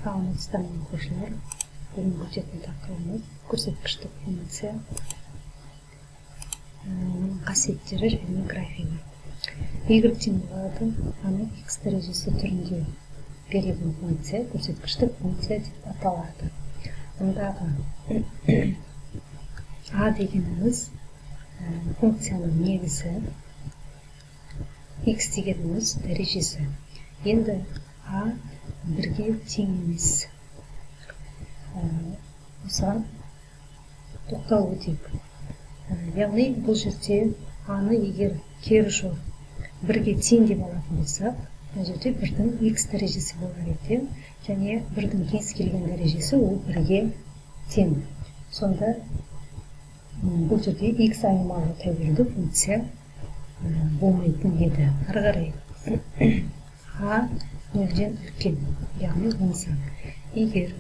саламатсыздарбы окуучулар. Бүгүнкү өтөтүн тақырыбымыз көрсөткүчтүк функция, касиеттери және графиги. Y символу аны x дәрежесі түрінде берілген функция көрсөткүчтүк функция деп аталады. Мындағы a дегенimiz функцияның негізі, x дегенimiz дәрежесі. Енді a бірге тең емес. Осыған тоқталып өтейік. Яғни бұл жерде аны егер кері жол бірге тең деп алатын болсақ, бұл жерде бірдің x дәрежесі болар еді, және бірдің кез келген дәрежесі ол бірге тең. Сонда бұл жерде x айнымалы тәуелді функция болмайтын еді. Ары қарай a нөлден үлкен, яғни 10 егер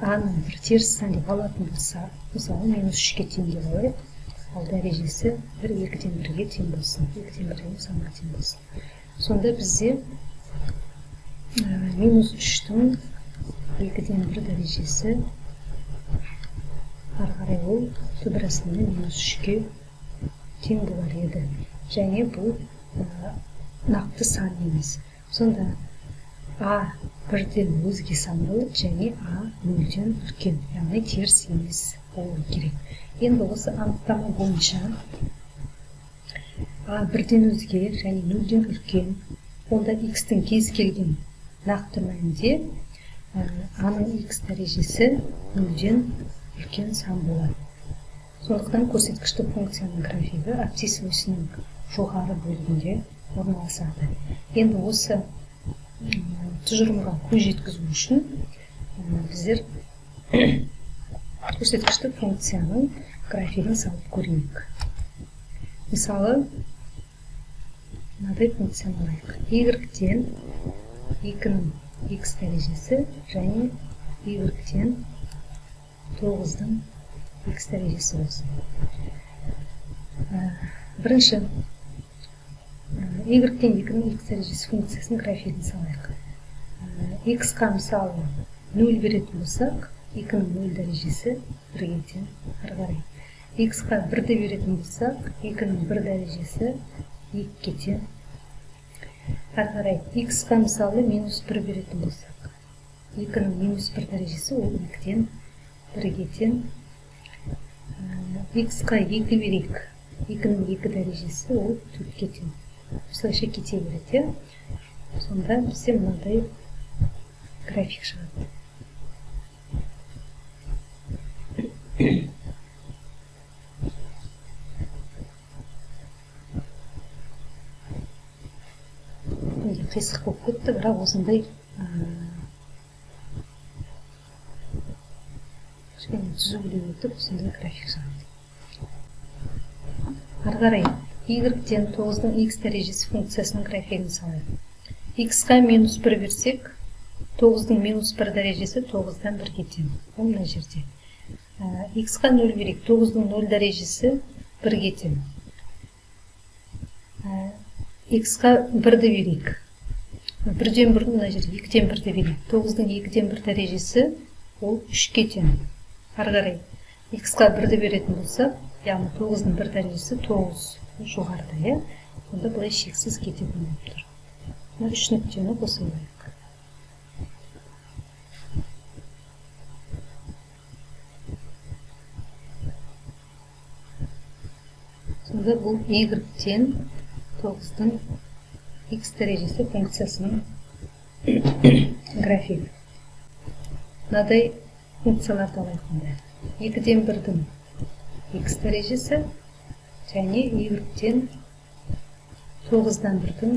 аны бір теріс сан деп алатын болса, мысалы -3-ке тең деп алайық, ал дәрежесі 2-ден 1-ге тең болсын, 2-ден 1-ге санға тең болсын. Сонда бізде -3-тің 2-ден 1 дәрежесі ары қарай ол түбірасында -3-ке тең болар еді. Және бұл нақты сан емес. Сонда a бірден өзге сан болады, және a нөлден үлкен, яғни теріс емес болу керек. Енді осы анықтама бойынша a бірден өзге және нөлден үлкен, онда x-тің кез келген нақты мәнінде a-ның x дәрежесі нөлден үлкен сан болады. Сондықтан көрсеткіштік функцияның графигі абсцисс осінің жоғары бөлігінде орналасады. Енді осы тұжырымға көз жеткізу үшін біздер көрсеткіштік функцияның графигін салып көрейік. Мысалы, мынадай функцияны алайық. Y-тен 2-ның x дәрежесі және Y-тен 9-дың x дәрежесі болсын. Бірінші, Y-тен 2-ның x дәрежесі функциясының графигін салайық. X-қа мысалы 0 беретін болсақ, 2-ның 0 дәрежесі 1-ге тең. Ары қарай. X-қа 1-ді беретін болсақ, 2-ның 1 дәрежесі 2-ге тең. Ары қарай. X-қа мысалы -1 беретін болсақ, 2-ның -1 дәрежесі ол 2-ден 1-ге тең. X-қа 2 берейік. 2-ның 2 дәрежесі ол 4-ге тең. Осылайша кете береді. Сонда бізде мынадай график шығады. Қисық болып кетті, бірақ осындай түзулі өтіп, осындай график шығады. Ары қарай, Y-тен 9-дың x дәрежесі функциясының графигін салайық. X-қа -1 берсек, 9-дың -1 дәрежесі 9-дан 1-ге тең. Ол мына жерде. X-қа 0 берейік, 9-дың 0 дәрежесі 1-ге тең. X-қа 1-ді берейік. 1-ден 1 мына жерде 2-ден 1-ді берейік. 9-дың 2-ден 1 дәрежесі ол 3-ке тең. Ары қарай. X-қа 1-ді беретін болса, яғни 9-дың 1 дәрежесі 9 жоғарыда, онда бұлай шексіз кететін болып тұр. Мына 3 нүктені қоса алайық. Сонда бұл Y-тен 9-дың x дәрежесі функциясының графигі. Мынадай функцияларды алайық. 2-ден 1-дің x дәрежесі және Y-тен 9-дан 1-дің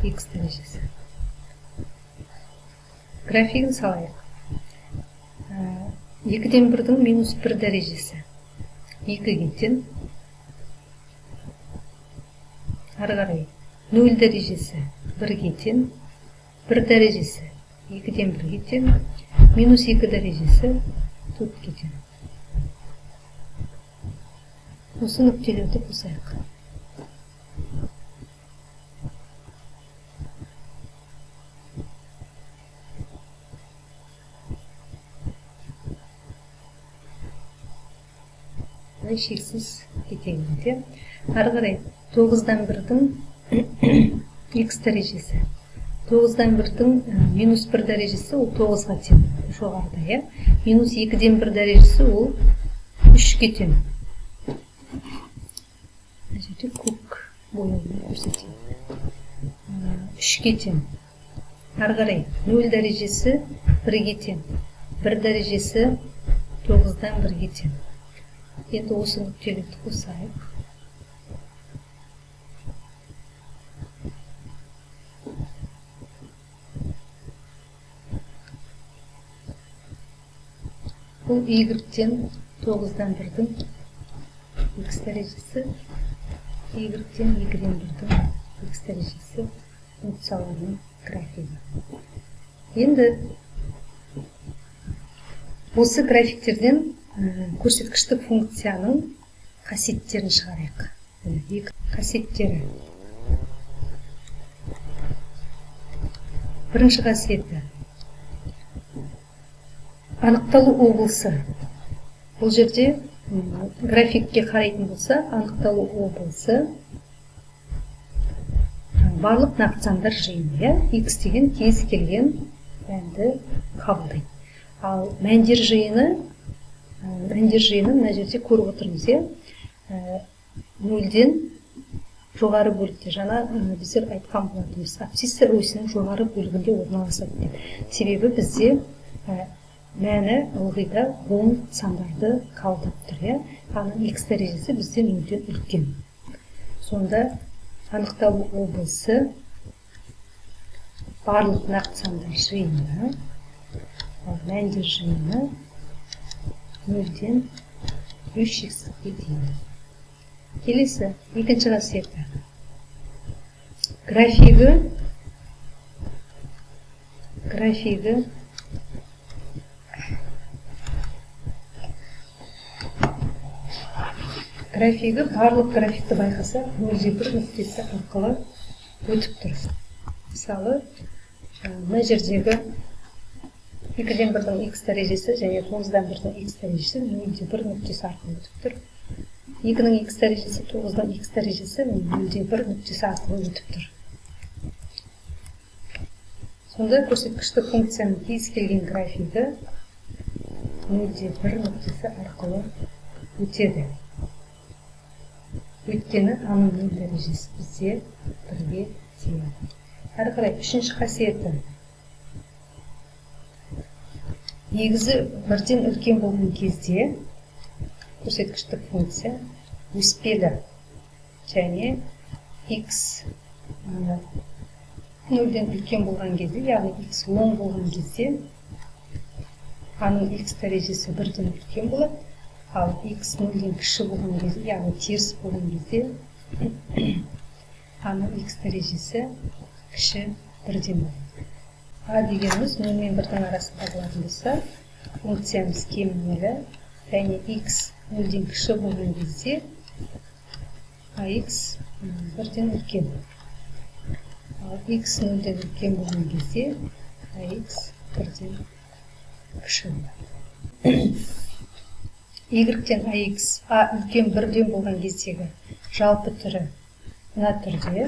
x дәрежесі. Графигін салайық. 2-ден 1-дің -1 дәрежесі 2-ге тең. Ары қарай. 0 дәрежесі 1-ге тең. 1 дәрежесі 2-ден 1-ге тең. -2 дәрежесі 4-ге тең. Осы нүктелерді қосайық. қарай шексіз кете береді. Ары қарай 9-дан 1-дің x дәрежесі. 9-дан 1-дің минус 1 дәрежесі ол 9-ға тең жоғарыда. Минус 2-ден 1 дәрежесі ол 3-ге тең. Әжеде көк бояумен көрсетейін. 3-ге тең. Ары қарай 0 дәрежесі 1-ге тең. 1 дәрежесі 9-дан 1-ге тең. Енді осы нүктелерді қосайық. Бұл y-тен 9-дан 1-дің x дәрежесі, y-тен 2-ден 1-дің x дәрежесі функцияларының графигі. Енді осы графиктерден көрсеткіштік функцияның қасиеттерін шығарайық. Қасиеттері. Бірінші қасиеті. Анықталу облысы. Бұл жерде графикке қарайтын болса, анықталу облысы барлық нақты сандар жиыны. X деген кез келген мәнді қабылдайды. Ал мәндер жиыны мына жерде көріп отырмыз. 0-ден жоғары бөлікте. Жаңа біздер айтқан болатынбыз. Абсцисса осінің жоғары бөлігінде орналасады деп. Себебі бізде мәні ылғида 10 сандарды қабылдап тұр. Аның x дәрежесі бізде 0-ден үлкен. Сонда анықталу облысы барлық нақты сандар жиыны, мәндер жиыны 0-ден 3 шексіздікке дейін. Келесі, екінші қасиеті. Графигі барлық графикті байқаса 0-1 нүктесі арқылы өтіп тұр. Мысалы, мына жердегі 2-ден 1-дің x дәрежесі және 9-дан 1-дің x дәрежесі 0-1 нүктесі арқылы өтіп тұр. 2-ның x дәрежесі 9-дан x дәрежесі 0-1 нүктесі арқылы өтіп тұр. Сонда көрсеткіштік функцияның кез келген графигі 0-1 нүктесі арқылы өтеді. Өйткені аның 0 дәрежесі бізде 1-ге тең. Әрі қарай үшінші қасиеті. Негізі 1-ден үлкен болған кезде көрсеткіштік функция өспелі және x 0-ден үлкен болған кезде, яғни x 10 болған кезде аның x дәрежесі 1-ден үлкен болады. Ал x 0-ден кіші болған кезде, яғни теріс болған кезде аның x дәрежесі кіші 1-ден болады. А дегеніміз 0 мен 1-дің арасында болатын болса, функциямыз кемнелі, және x 0-ден кіші болған кезде ax 1-ден үлкен. Ал x 0-ден үлкен болған кезде ax 1-ден кіші болады. Y-тен ax үлкен 1-ден болған кездегі жалпы түрі мына түрде,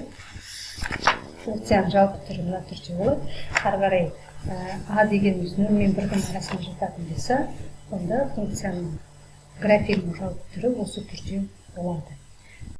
функцияның жалпы түрі мына түрде болады. Ары қарай a дегеніміз 0 мен 1-дің арасында жататын болса, онда функцияның графигінің жалпы түрі осы түрде болады.